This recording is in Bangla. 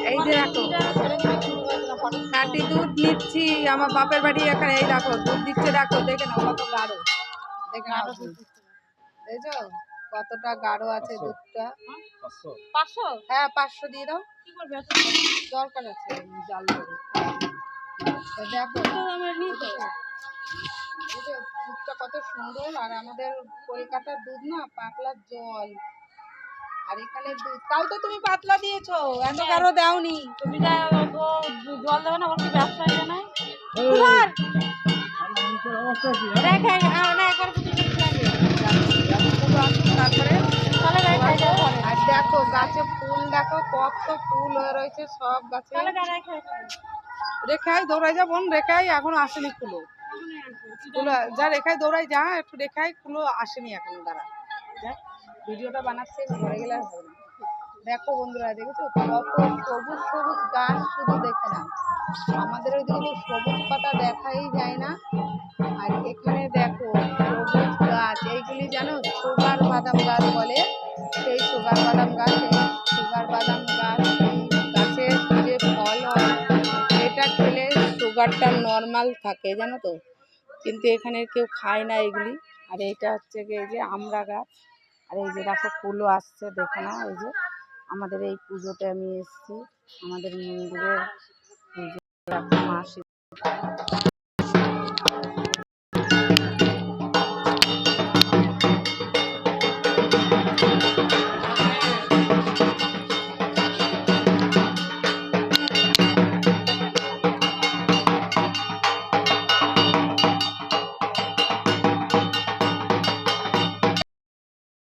এই যে দেখো খাঁটি দুধ নিচ্ছি আমার বাপের বাড়ি এখানে। এই দেখো দুধ দিচ্ছে, দেখো দেখে নাও কত গাঢ়, দেখে নাও দেখছো কতটা গাঢ় আছে দুধটা। 500? হ্যাঁ 500 দিয়ে দাও। কি করবে? দরকার আছে জাল দেবো। দেখো দুধটা কত সুন্দর, আর আমাদের কলকাতার দুধ না পাতলা জল, আর এখানে দুধ তাও তো তুমি পাতলা দিয়েছো, এত কারো দাওনি। তুমি জল দেবে না, বলছি ব্যবসা হয় না। তারপরে আর দেখো গাছে ফুল, দেখো কত ফুল হয়ে রয়েছে সব গাছে। রেখাই দৌড়াই যা বোন, রেখাই এখনো আসেনি ফুলো। যা রেখাই দৌড়াই যা, একটু রেখাই ফুলো আসেনি এখনো। দাঁড়া ভিডিওটা বানাচ্ছে, ঘরে গেলে আর হবে না। দেখো বন্ধুরা দেখেছো কত সবুজ সবুজ গাছ, শুধু দেখে না আমাদের ওইদিকে সবুজ পাতা দেখাই যায় না। আর এখানে দেখো সবুজ গাছ, এইগুলি জানো সুগার বাদাম গাছ বলে। সেই সুগার বাদাম গাছ, এই সুগার বাদাম গাছ গাছের যে ফল হয় এটা খেলে সুগারটা নর্মাল থাকে জানো তো, কিন্তু এখানে কেউ খায় না এগুলি। আর এইটা হচ্ছে এই যে আমড়া গাছ, আর এই যে দেখো ফুলও আসছে দেখো না। এই যে আমাদের এই পুজোতে আমি এসেছি, আমাদের মন্দিরের পুজো মাসি